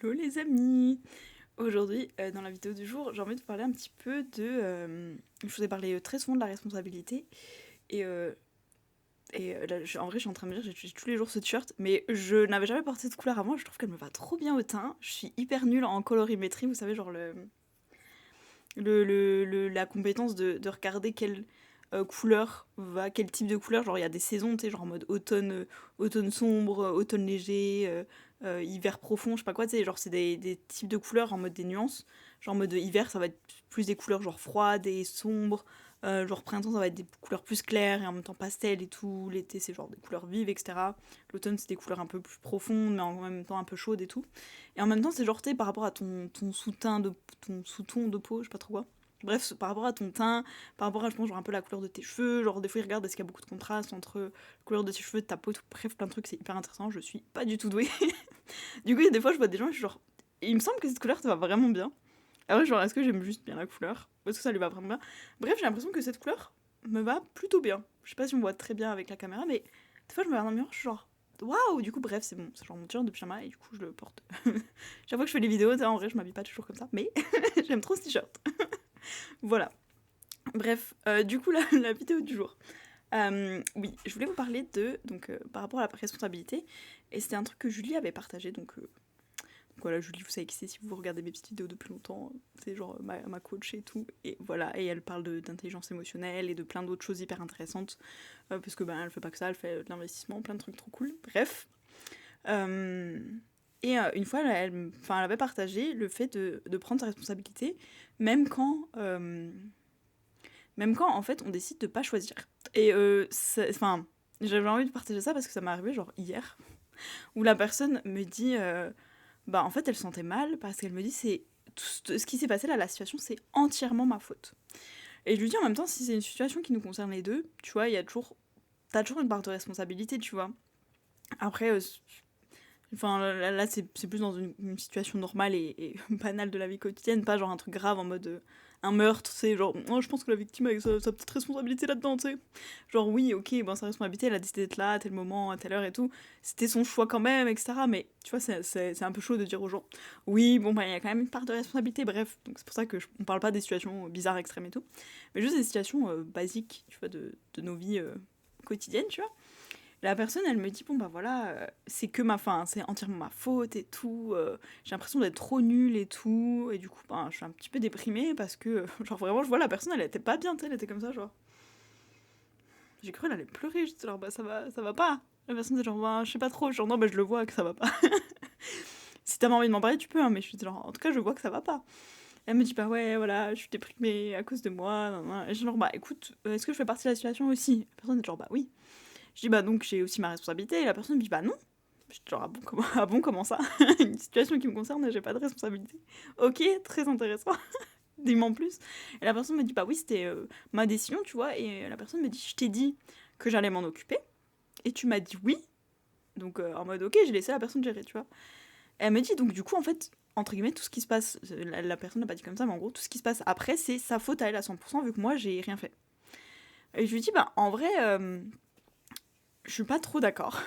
Hello les amis! Aujourd'hui, dans la vidéo du jour, j'ai envie de parler un petit peu je vous ai parlé très souvent de la responsabilité, et, là, en vrai, je suis en train de me dire, j'utilise tous les jours ce t-shirt, mais je n'avais jamais porté cette couleur avant, je trouve qu'elle me va trop bien au teint. Je suis hyper nulle en colorimétrie, vous savez, genre la compétence de regarder quelle couleur va, quel type de couleur, genre il y a des saisons, tu sais, genre en mode automne, automne sombre, automne léger, hiver profond, je sais pas quoi, tu sais, genre c'est des types de couleurs en mode des nuances, genre en mode hiver ça va être plus des couleurs genre froides et sombres, genre printemps ça va être des couleurs plus claires et en même temps pastel et tout, l'été c'est genre des couleurs vives, etc. L'automne c'est des couleurs un peu plus profondes mais en même temps un peu chaudes et tout. Et en même temps, c'est genre, tu sais, par rapport à ton ton sous-ton de peau, je sais pas trop quoi. Bref, par rapport à ton teint, par rapport à, je pense, genre un peu la couleur de tes cheveux, genre des fois ils regardent est-ce qu'il y a beaucoup de contraste entre la couleur de tes cheveux, de ta peau, tout, bref, plein de trucs, c'est hyper intéressant, je suis pas du tout douée. Du coup, il y a des fois, je vois des gens et je suis genre, il me semble que cette couleur te va vraiment bien. Après, genre, est-ce que j'aime juste bien la couleur? Ou est-ce que ça lui va vraiment bien? Bref, j'ai l'impression que cette couleur me va plutôt bien. Je sais pas si on voit très bien avec la caméra, mais des fois, je me regarde dans le miroir, je suis genre, waouh! Du coup, bref, c'est bon, c'est genre mon t-shirt de pyjama et du coup, je le porte. Chaque fois que je fais les vidéos, en vrai, je m'habille pas toujours comme ça, mais j'aime trop ce t-shirt. Voilà. Bref, du coup, la vidéo du jour. Oui, je voulais vous parler donc, par rapport à la responsabilité, et c'était un truc que Julie avait partagé, donc voilà, Julie, vous savez qui c'est si vous regardez mes petites vidéos depuis longtemps, c'est genre ma coach et tout, et voilà, et elle parle d'intelligence émotionnelle et de plein d'autres choses hyper intéressantes, parce que ben, elle fait pas que ça, elle fait de l'investissement, plein de trucs trop cool, bref. Euh, une fois, elle avait partagé le fait de prendre sa responsabilité, même quand, euh, même quand en fait on décide de pas choisir. Et enfin, j'avais envie de partager ça parce que ça m'est arrivé genre hier, où la personne me dit, bah en fait elle se sentait mal parce qu'elle me dit c'est tout ce qui s'est passé là, la situation c'est entièrement ma faute. Et je lui dis en même temps si c'est une situation qui nous concerne les deux, tu vois, il y a toujours, t'as toujours une part de responsabilité, tu vois. Après, enfin, là c'est plus dans une situation normale et banale de la vie quotidienne, pas genre un truc grave en mode un meurtre, c'est genre, oh, je pense que la victime a sa petite responsabilité là-dedans, tu sais. Genre, oui, ok, bon, sa responsabilité, elle a décidé d'être là à tel moment, à telle heure et tout, c'était son choix quand même, etc. Mais tu vois, c'est un peu chaud de dire aux gens, oui, bon, bah, il y a quand même une part de responsabilité, bref. Donc c'est pour ça que on parle pas des situations bizarres, extrêmes et tout, mais juste des situations basiques, tu vois, de nos vies quotidiennes, tu vois. La personne, elle me dit, bon bah voilà, c'est que ma fin, c'est entièrement ma faute et tout, j'ai l'impression d'être trop nulle et tout, et du coup, ben, je suis un petit peu déprimée parce que, genre vraiment, je vois la personne, elle était pas bien, tu sais, elle était comme ça, genre. J'ai cru qu'elle allait pleurer, j'étais genre, bah ça va pas. La personne était genre, bah, je sais pas trop, genre, non, bah je le vois que ça va pas. Si t'as envie de m'en parler, tu peux, hein, mais je suis genre, en tout cas, je vois que ça va pas. Elle me dit, bah ouais, voilà, je suis déprimée à cause de moi, nan, nan. Et je suis genre, bah écoute, est-ce que je fais partie de la situation aussi? La personne est genre, bah oui. Je dis, bah donc j'ai aussi ma responsabilité, et la personne me dit, bah non. Je dis genre, ah bon, comment ça? Une situation qui me concerne, j'ai pas de responsabilité. Ok, très intéressant. Dis-moi en plus. Et la personne me dit, bah oui, c'était ma décision, tu vois. Et la personne me dit, je t'ai dit que j'allais m'en occuper. Et tu m'as dit oui. Donc en mode, ok, j'ai laissé la personne gérer, tu vois. Et elle me dit, donc du coup, en fait, entre guillemets, tout ce qui se passe, la personne n'a pas dit comme ça, mais en gros, tout ce qui se passe après, c'est sa faute à elle à 100%, vu que moi, j'ai rien fait. Et je lui dis, bah en vrai, je suis pas trop d'accord.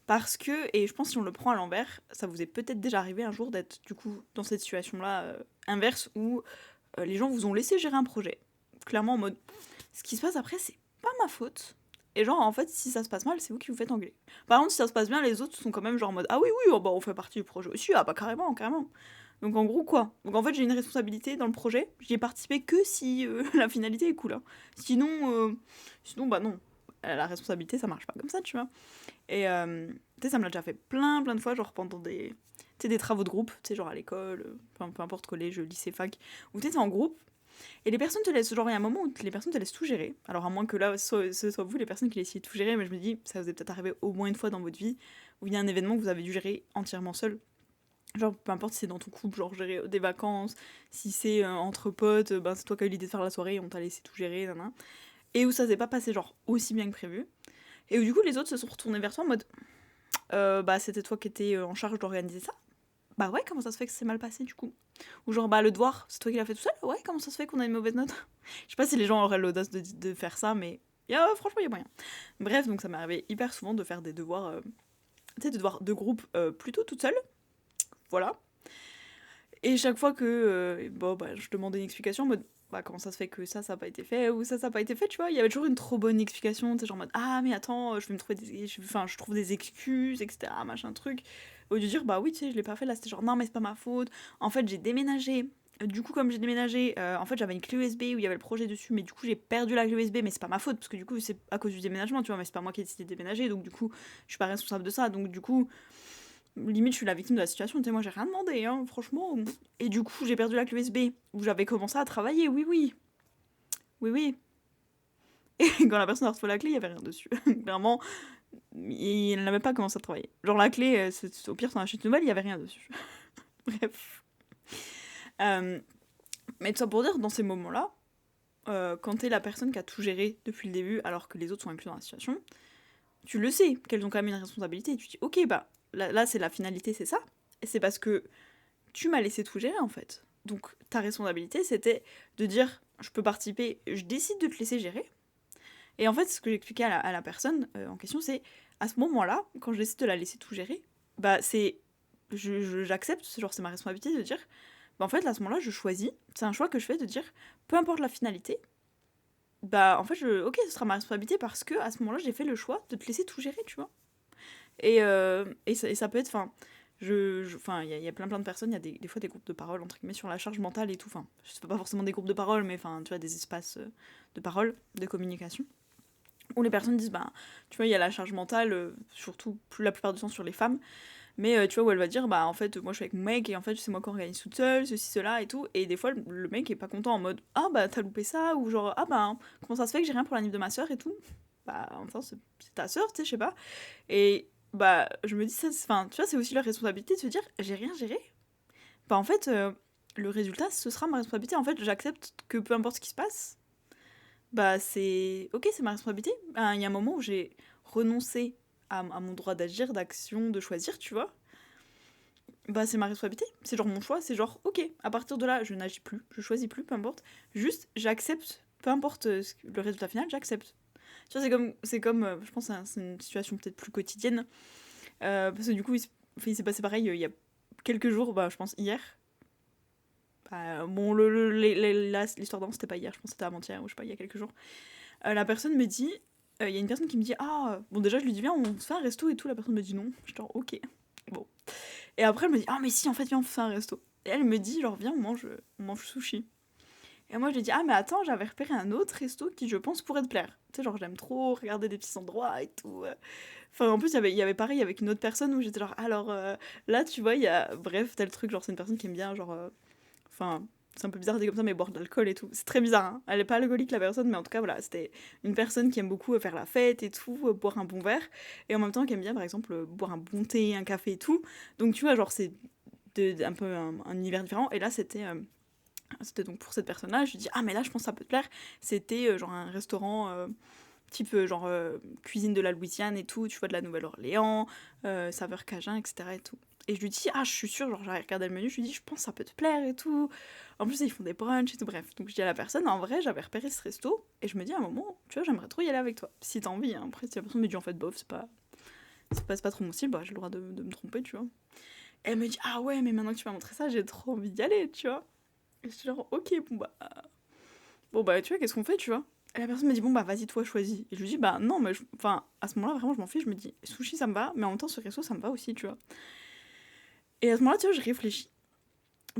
Parce que, et je pense que si on le prend à l'envers, ça vous est peut-être déjà arrivé un jour d'être du coup dans cette situation-là inverse où les gens vous ont laissé gérer un projet. Clairement en mode, ce qui se passe après, c'est pas ma faute. Et genre, en fait, si ça se passe mal, c'est vous qui vous faites engueuler. Par contre, si ça se passe bien, les autres sont quand même genre en mode, ah oui, oui, oh, bah, on fait partie du projet aussi, ah bah carrément, carrément. Donc en gros, quoi. Donc en fait, j'ai une responsabilité dans le projet, j'y ai participé que si la finalité est cool. Hein. Sinon, sinon, bah non. La responsabilité, ça marche pas comme ça, tu vois. Et tu sais, ça me l'a déjà fait plein de fois, genre pendant des travaux de groupe, tu sais, genre à l'école, peu importe, collège, lycée, fac, où t'es en groupe, et les personnes te laissent, genre il y a un moment où les personnes te laissent tout gérer. Alors à moins que là, ce soit vous les personnes qui laissiez tout gérer, mais je me dis, ça vous est peut-être arrivé au moins une fois dans votre vie, où il y a un événement que vous avez dû gérer entièrement seul. Genre, peu importe si c'est dans ton couple, genre gérer des vacances, si c'est entre potes, ben c'est toi qui as eu l'idée de faire la soirée, on t'a laissé tout gérer, nan. Et où ça s'est pas passé genre aussi bien que prévu. Et où du coup les autres se sont retournés vers toi en mode bah c'était toi qui étais en charge d'organiser ça. Bah ouais, comment ça se fait que c'est mal passé du coup? Ou genre bah le devoir, c'est toi qui l'as fait tout seul? Ouais, comment ça se fait qu'on a une mauvaise note? Je sais pas si les gens auraient l'audace de faire ça, mais franchement il y a moyen. Bref, donc ça m'est arrivé hyper souvent de faire des devoirs, tu sais, des devoirs de groupe plutôt toute seule. voilà. Et chaque fois que je demandais une explication en mode comment ça se fait que ça a pas été fait ou ça a pas été fait, tu vois, il y avait toujours une trop bonne explication, tu sais, genre en mode ah mais attends, je vais me trouver je trouve des excuses, etc., machin truc. Au lieu de dire bah oui, tu sais, je l'ai pas fait, là c'était genre non mais c'est pas ma faute. En fait, j'ai déménagé. Du coup, comme j'ai déménagé, en fait, j'avais une clé USB où il y avait le projet dessus, mais du coup, j'ai perdu la clé USB, mais c'est pas ma faute, parce que du coup, c'est à cause du déménagement, tu vois, mais c'est pas moi qui ai décidé de déménager, donc du coup, je suis pas responsable de ça, donc du coup, limite, je suis la victime de la situation, tu sais, moi, j'ai rien demandé, hein, franchement. Et du coup, j'ai perdu la clé USB, où j'avais commencé à travailler, oui, oui. Oui, oui. Et quand la personne a retrouvé la clé, il y avait rien dessus. Clairement, il n'a même pas commencé à travailler. Genre, la clé, au pire, t'en achètes une nouvelle, il y avait rien dessus. Bref. Euh, mais tout ça pour dire, dans ces moments-là, quand t'es la personne qui a tout géré depuis le début, alors que les autres sont inclus dans la situation, tu le sais, qu'elles ont quand même une responsabilité, et tu dis, ok, bah, là c'est la finalité, c'est ça, et c'est parce que tu m'as laissé tout gérer, en fait. Donc, ta responsabilité, c'était de dire, je peux participer, je décide de te laisser gérer, et en fait, ce que j'expliquais à la personne en question, c'est, à ce moment-là, quand je décide de la laisser tout gérer, bah, c'est, j'accepte, genre, c'est ma responsabilité de dire, bah, en fait, à ce moment-là, je choisis, c'est un choix que je fais de dire, peu importe la finalité, bah en fait ok, ce sera ma responsabilité parce que à ce moment-là j'ai fait le choix de te laisser tout gérer, tu vois. Et ça peut être, enfin enfin il y a plein de personnes, il y a des fois des groupes de parole entre guillemets sur la charge mentale et tout, enfin je sais pas forcément des groupes de parole, mais enfin tu vois des espaces de parole, de communication où les personnes disent bah tu vois il y a la charge mentale surtout la plupart du temps sur les femmes, mais tu vois, où elle va dire, bah en fait, moi je suis avec mon mec et en fait, c'est moi qui organise toute seule, ceci, cela et tout. Et des fois, le mec est pas content en mode, ah bah t'as loupé ça, ou genre, ah bah comment ça se fait que j'ai rien pour l'anniv de ma soeur et tout. Bah enfin, c'est ta soeur, tu sais, je sais pas. Et bah je me dis, ça, enfin, tu vois, c'est aussi leur responsabilité de se dire, j'ai rien géré. Bah en fait, le résultat, ce sera ma responsabilité. En fait, j'accepte que peu importe ce qui se passe, bah c'est ok, c'est ma responsabilité. Il y a un moment où j'ai renoncé à mon droit d'agir, d'action, de choisir, tu vois. Bah c'est ma responsabilité, c'est genre mon choix, c'est genre ok, à partir de là je n'agis plus, je choisis plus, peu importe, juste j'accepte, peu importe le résultat final, j'accepte. Tu vois, c'est comme je pense que c'est une situation peut-être plus quotidienne, parce que du coup il s'est passé pareil il y a quelques jours, bah je pense hier. Bon, l'histoire d'avant c'était pas hier, je pense que c'était avant-hier, ou je sais pas, il y a quelques jours. La personne me dit, il y a une personne qui me dit, ah, bon déjà je lui dis viens on se fait un resto et tout, la personne me dit non, je suis genre ok, bon. Et après, elle me dit, ah, mais si, en fait, viens, on fait un resto. Et elle me dit, genre, viens, on mange sushi. Et moi, je lui dis, ah, mais attends, j'avais repéré un autre resto qui, je pense, pourrait te plaire. Tu sais, genre, j'aime trop regarder des petits endroits et tout. Enfin, en plus, il y avait pareil avec une autre personne où j'étais genre, alors, là, tu vois, il y a, bref, tel truc, genre, c'est une personne qui aime bien, genre, enfin, c'est un peu bizarre de dire comme ça, mais boire de l'alcool et tout. C'est très bizarre, hein. Elle est pas alcoolique, la personne, mais en tout cas, voilà, c'était une personne qui aime beaucoup faire la fête et tout, boire un bon verre, et en même temps qui aime bien, par exemple, boire un bon thé, un café et tout. Donc, tu vois, genre, c'est un peu un univers différent. Et là, c'était donc pour cette personne-là. Je lui dis, ah, mais là, je pense que ça peut te plaire. C'était genre un restaurant type genre cuisine de la Louisiane et tout, tu vois, de la Nouvelle-Orléans, saveur cajun, etc. et tout. Et je lui dis, ah, je suis sûre, genre, j'avais regardé le menu, je lui dis, je pense que ça peut te plaire et tout. En plus, ils font des brunchs et tout, bref. Donc, je dis à la personne, en vrai, j'avais repéré ce resto, et je me dis à un moment, tu vois, j'aimerais trop y aller avec toi. Si t'as envie, hein. Après, si la personne me dit, en fait, bof, c'est pas trop mon style, bah, j'ai le droit de me tromper, tu vois. Et elle me dit, ah ouais, mais maintenant que tu m'as montré ça, j'ai trop envie d'y aller, tu vois. Et je suis genre, ok, bon bah, tu vois, qu'est-ce qu'on fait, tu vois. Et la personne me dit, bon bah, vas-y, toi, choisis. Et je lui dis, bah non, mais enfin, à ce moment-là, vraiment, je m'en fiche, je me dis, sushi, ça me va, mais en même temps, ce resto, ça me va aussi, tu vois. Et à ce moment-là, tu vois, je réfléchis.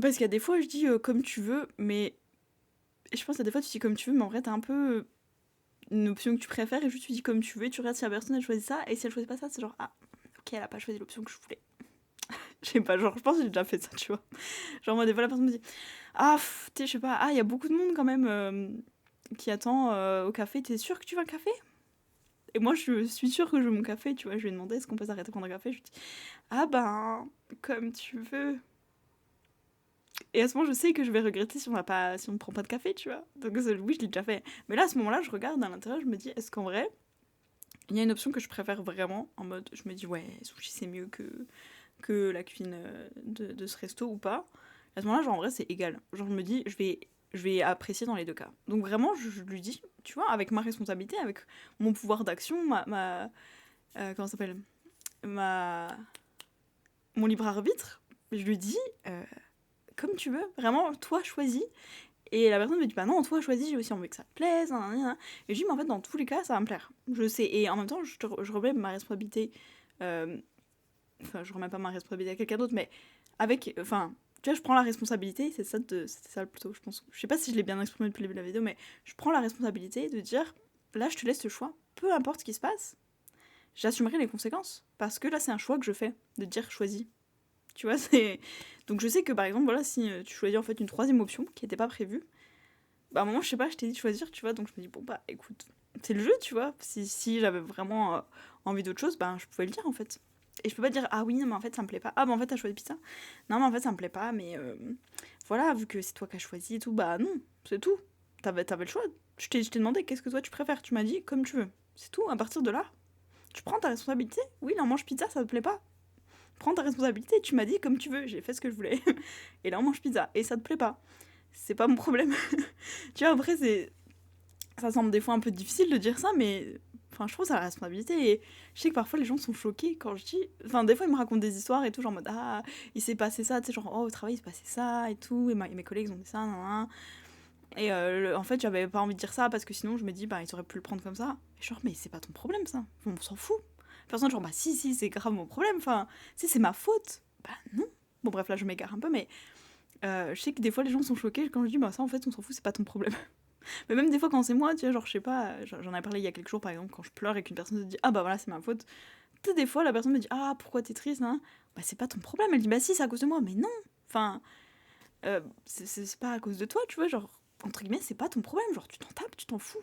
Parce qu'il y a des fois, je dis comme tu veux, mais. Et je pense à des fois, tu dis comme tu veux, mais en vrai, t'as un peu une option que tu préfères, et juste tu dis comme tu veux, et tu regardes si la personne, elle choisit ça, et si elle choisit pas ça, c'est genre, ah, ok, elle a pas choisi l'option que je voulais. Je sais pas, genre, je pense que j'ai déjà fait ça, tu vois. Genre, moi, des fois, la personne me dit, ah, tu sais, je sais pas, ah, il y a beaucoup de monde quand même qui attend au café, t'es sûr que tu veux un café? Et moi, je suis sûre que je veux mon café, tu vois. Je lui ai demandé est-ce qu'on peut s'arrêter prendre un café. Je lui dis, ah ben, comme tu veux. Et à ce moment, je sais que je vais regretter si on ne prend pas de café, tu vois. Donc, oui, je l'ai déjà fait. Mais là, à ce moment-là, je regarde à l'intérieur, je me dis, est-ce qu'en vrai, il y a une option que je préfère vraiment en mode, je me dis, ouais, sushi, c'est mieux que la cuisine de ce resto ou pas. À ce moment-là, genre, en vrai, c'est égal. Genre, je me dis, je vais apprécier dans les deux cas. Donc, vraiment, je lui dis, tu vois, avec ma responsabilité, avec mon pouvoir d'action, comment ça s'appelle ma mon libre arbitre, je lui dis, comme tu veux, vraiment, toi choisis. Et la personne me dit, bah non, toi choisis, j'ai aussi envie que ça te plaise, nan, nan, nan. Et je dis, mais en fait, dans tous les cas, ça va me plaire. Je sais. Et en même temps, je remets ma responsabilité. euh, Enfin, je remets pas ma responsabilité à quelqu'un d'autre, mais avec. Enfin, tu vois, je prends la responsabilité, c'était ça plutôt, je pense. Je sais pas si je l'ai bien exprimé depuis le début de la vidéo, mais je prends la responsabilité de dire, là, je te laisse le choix, peu importe ce qui se passe, j'assumerai les conséquences. Parce que là, c'est un choix que je fais, de dire choisis. Tu vois, c'est. Donc je sais que par exemple, voilà, si tu choisis en fait une troisième option qui n'était pas prévue, bah à un moment, je sais pas, je t'ai dit de choisir, tu vois, donc je me dis, bon bah écoute, c'est le jeu, tu vois. Si j'avais vraiment envie d'autre chose, bah je pouvais le dire en fait. Et je peux pas dire, ah oui, non, mais en fait ça me plaît pas. Ah bah en fait t'as choisi pizza. Non, mais en fait ça me plaît pas, mais voilà, vu que c'est toi qui as choisi et tout, bah non, c'est tout. T'avais le choix. Je t'ai demandé qu'est-ce que toi tu préfères, tu m'as dit comme tu veux. C'est tout, à partir de là, tu prends ta responsabilité. Oui, là on mange pizza, ça te plaît pas. Prends ta responsabilité, tu m'as dit comme tu veux, j'ai fait ce que je voulais. Et là on mange pizza, et ça te plaît pas. C'est pas mon problème. Tu vois, après, ça semble des fois un peu difficile de dire ça, mais enfin, je trouve ça la responsabilité. Et je sais que parfois les gens sont choqués quand je dis. Enfin, des fois ils me racontent des histoires et tout, genre en mode ah, il s'est passé ça, tu sais, genre oh, au travail il s'est passé ça et tout, et mes collègues ils ont dit ça, nan, nan. Et en fait, j'avais pas envie de dire ça parce que sinon je me dis, bah, ils auraient pu le prendre comme ça. Et genre, mais c'est pas ton problème ça, on s'en fout. Personne, genre, bah si, c'est grave mon problème, enfin, si c'est ma faute. Bah non. Bon, bref, là je m'égare un peu, mais je sais que des fois les gens sont choqués quand je dis, bah ça en fait, on s'en fout, c'est pas ton problème. Mais même des fois quand c'est moi, tu vois, genre je sais pas, j'en ai parlé il y a quelques jours par exemple, quand je pleure et qu'une personne se dit ah bah voilà c'est ma faute. Tu sais, des fois la personne me dit ah pourquoi t'es triste, hein. Bah c'est pas ton problème. Elle dit bah si c'est à cause de moi, mais non. Enfin, c'est pas à cause de toi, tu vois, genre entre guillemets c'est pas ton problème, genre tu t'en tapes, tu t'en fous.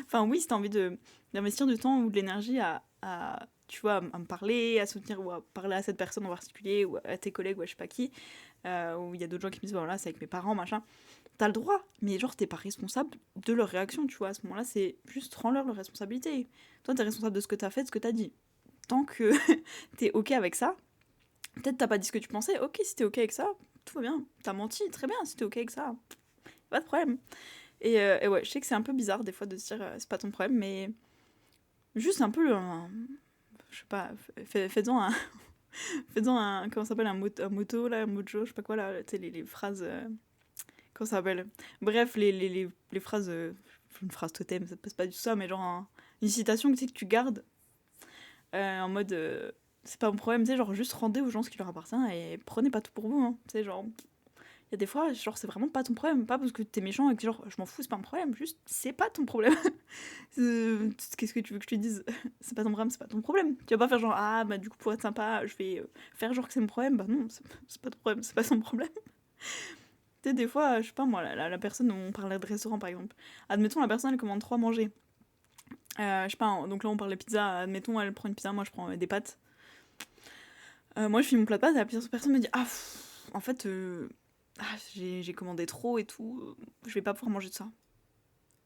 Enfin oui, si t'as envie d'investir du temps ou de l'énergie tu vois, à me parler, à soutenir ou à parler à cette personne en particulier ou à tes collègues ou à je sais pas qui, ou il y a d'autres gens qui me disent bah voilà c'est avec mes parents machin. T'as le droit, mais genre t'es pas responsable de leur réaction, tu vois. À ce moment-là, c'est juste rends-leur leur responsabilité. Toi, t'es responsable de ce que t'as fait, de ce que t'as dit. Tant que t'es ok avec ça, peut-être t'as pas dit ce que tu pensais, ok, si t'es ok avec ça, tout va bien. T'as menti, très bien, si t'es ok avec ça, pas de problème. Et ouais, je sais que c'est un peu bizarre des fois de se dire c'est pas ton problème, mais juste un peu je sais pas, fais-en un, fais-en un, comment ça s'appelle, un moto, là, un mojo, je sais pas quoi, là, tu sais, les phrases. Comment ça s'appelle? Bref, les phrases. Une phrase totem, ça passe pas du tout ça, mais genre une citation que tu gardes en mode. C'est pas mon problème, tu sais, genre juste rendez aux gens ce qui leur appartient et prenez pas tout pour vous, hein. Tu sais, genre. Il y a des fois, genre, c'est vraiment pas ton problème. Pas parce que t'es méchant et que genre, je m'en fous, c'est pas mon problème. Juste, c'est pas ton problème. Qu'est-ce que tu veux que je te dise? C'est pas ton problème, c'est pas ton problème. Tu vas pas faire genre, ah, bah du coup, pour être sympa, je vais faire genre que c'est mon problème. Bah non, c'est pas ton problème, c'est pas son problème. Tu sais, des fois, je sais pas moi, la personne, on parlait de restaurant par exemple. Admettons, la personne elle commande trois à manger. Je sais pas, donc là on parle de pizza, admettons, elle prend une pizza, moi je prends des pâtes. Moi je finis mon plat de pâtes et la personne me dit ah, en fait, j'ai commandé trop et tout, je vais pas pouvoir manger de ça.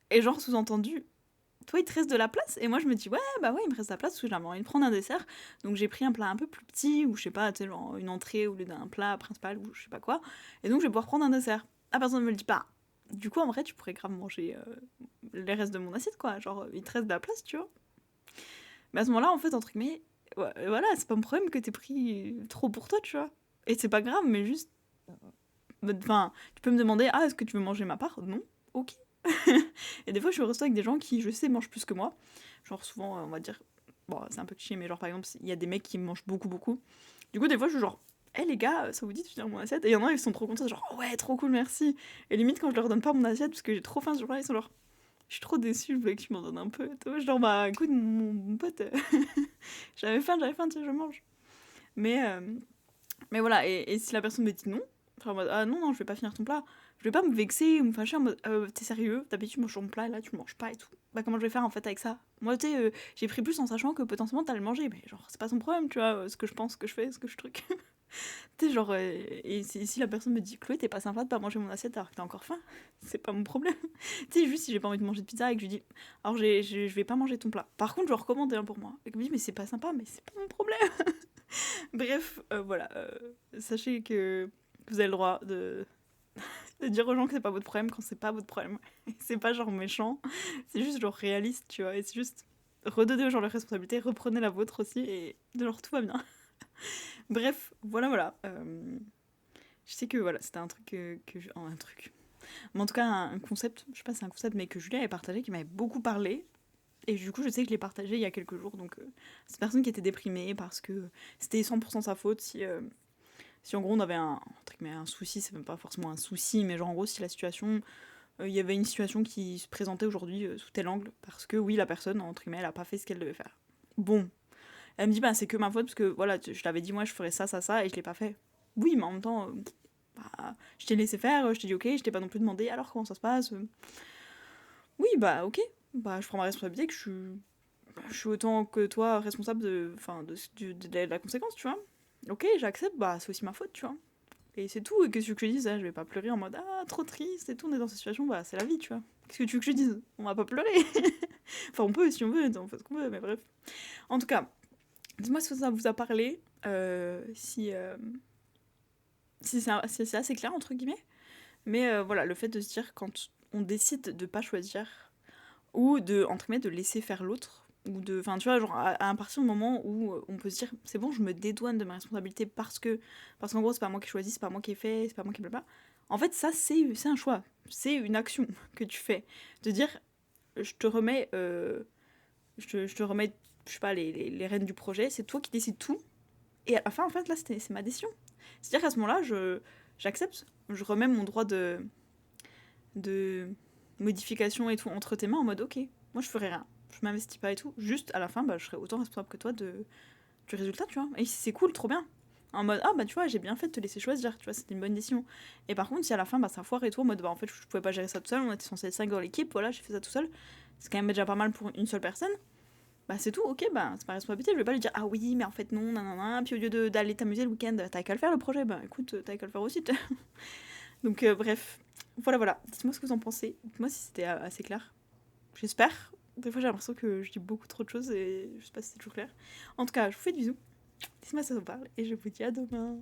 Et genre, sous-entendu, toi il te reste de la place? Et moi je me dis ouais, bah ouais, il me reste de la place parce que j'avais envie de prendre un dessert. Donc j'ai pris un plat un peu plus petit, ou je sais pas, tu sais, genre une entrée au lieu d'un plat principal, ou je sais pas quoi. Et donc je vais pouvoir prendre un dessert. La personne me le dit pas. Du coup, en vrai, tu pourrais grave manger les restes de mon assiette, quoi. Genre, il te reste de la place, tu vois. Mais à ce moment-là, en fait, entre guillemets, ouais, voilà, c'est pas mon problème que t'aies pris trop pour toi, tu vois. Et c'est pas grave, mais juste. Enfin, tu peux me demander, ah, est-ce que tu veux manger ma part? Non? Ok. Et des fois, je suis au resto avec des gens qui, je sais, mangent plus que moi. Genre, souvent, on va dire. Bon, c'est un peu cliché, mais genre, par exemple, il y a des mecs qui mangent beaucoup, beaucoup. Du coup, des fois, je suis genre, hé les gars, ça vous dit de finir mon assiette? Et il y en a, ils sont trop contents, genre, oh ouais, trop cool, merci. Et limite, quand je leur donne pas mon assiette, parce que j'ai trop faim ce jour-là, ils sont genre, je suis trop déçue, je voulais que tu m'en donnes un peu. Et tout. Genre, bah écoute, mon pote, j'avais faim, tiens, je mange. Mais, euh, mais voilà, et si la personne me dit non, enfin, en mode, ah non, non, je vais pas finir ton plat, je vais pas me vexer ou me fâcher en mode, t'es sérieux, d'habitude, moi je mange mon plat et là tu le manges pas et tout. Bah comment je vais faire en fait avec ça? Moi, tu sais, j'ai pris plus en sachant que potentiellement t'allais le manger, mais genre, c'est pas son problème, tu vois, ce que je pense, ce que je fais, ce que je truc. Tu sais, genre, et si la personne me dit, Chloé, t'es pas sympa de pas manger mon assiette alors que t'as encore faim, c'est pas mon problème. Tu sais, juste si j'ai pas envie de manger de pizza et que je lui dis, alors je vais pas manger ton plat. Par contre, je recommande un pour moi. Et que me dit, mais c'est pas sympa, mais c'est pas mon problème. Bref, voilà. Sachez que vous avez le droit de dire aux gens que c'est pas votre problème quand c'est pas votre problème. Et c'est pas genre méchant, c'est juste genre réaliste, tu vois. Et c'est juste redonnez aux gens leurs responsabilités, reprenez la vôtre aussi et genre tout va bien. Bref, voilà. Je sais que voilà, c'était un truc un truc. Mais en tout cas, un concept, je sais pas si c'est un concept, mais que Julia avait partagé, qui m'avait beaucoup parlé. Et du coup, je sais que je l'ai partagé il y a quelques jours. Donc, cette personne qui était déprimée parce que c'était 100% sa faute si en gros on avait un souci, c'est même pas forcément un souci, mais genre en gros, si la situation. Il y avait une situation qui se présentait aujourd'hui sous tel angle, parce que oui, la personne, entre guillemets, elle a pas fait ce qu'elle devait faire. Bon, elle me dit, bah c'est que ma faute, parce que voilà, je t'avais dit, moi je ferais ça, et je l'ai pas fait. Oui, mais en même temps, bah, je t'ai laissé faire, je t'ai dit ok, je t'ai pas non plus demandé, alors comment ça se passe. Oui, bah ok, bah je prends ma responsabilité, que je suis autant que toi responsable enfin, de la conséquence, tu vois. Ok, j'accepte, bah c'est aussi ma faute, tu vois. Et c'est tout, et qu'est-ce que tu veux que je dise, hein, je vais pas pleurer en mode ah trop triste et tout, on est dans cette situation, bah c'est la vie, tu vois. Qu'est-ce que tu veux que je dise? On va pas pleurer. Enfin on peut si on veut, on fait ce qu'on veut, mais bref. En tout cas, dites-moi si ça vous a parlé, si c'est assez clair entre guillemets. Mais voilà, le fait de se dire quand on décide de pas choisir, ou de, entre guillemets, de laisser faire l'autre, ou de, enfin tu vois, genre à partir du moment où on peut se dire c'est bon, je me dédouane de ma responsabilité parce qu'en gros c'est pas moi qui choisis, c'est pas moi qui ai fait, c'est pas moi qui blabla. En fait ça c'est un choix, c'est une action que tu fais, de dire je te remets je te remets, je sais pas, les rênes du projet, c'est toi qui décides tout, et à la fin en fait là c'est ma décision. C'est à dire qu'à ce moment là j'accepte, je remets mon droit de modification et tout entre tes mains en mode ok, moi je ferai rien, je m'investis pas et tout, juste à la fin bah, je serai autant responsable que toi du résultat, tu vois. Et si c'est cool, trop bien. En mode ah bah tu vois, j'ai bien fait de te laisser choisir, tu vois, c'était une bonne décision. Et par contre, si à la fin bah ça foire et tout, en mode bah en fait je pouvais pas gérer ça tout seul, on était censé être 5 dans l'équipe, voilà, j'ai fait ça tout seul, c'est quand même déjà pas mal pour une seule personne. Bah c'est tout, ok, bah c'est ma responsabilité, je vais pas lui dire ah oui, mais en fait non, nanana, puis au lieu d'aller t'amuser le week-end, t'as qu'à le faire le projet, bah écoute, t'as qu'à le faire aussi. Donc bref, voilà. Dites-moi ce que vous en pensez. Dites-moi si c'était assez clair. J'espère. Des fois j'ai l'impression que je dis beaucoup trop de choses et je sais pas si c'est toujours clair. En tout cas, je vous fais des bisous. Dites-moi si ça vous parle et je vous dis à demain.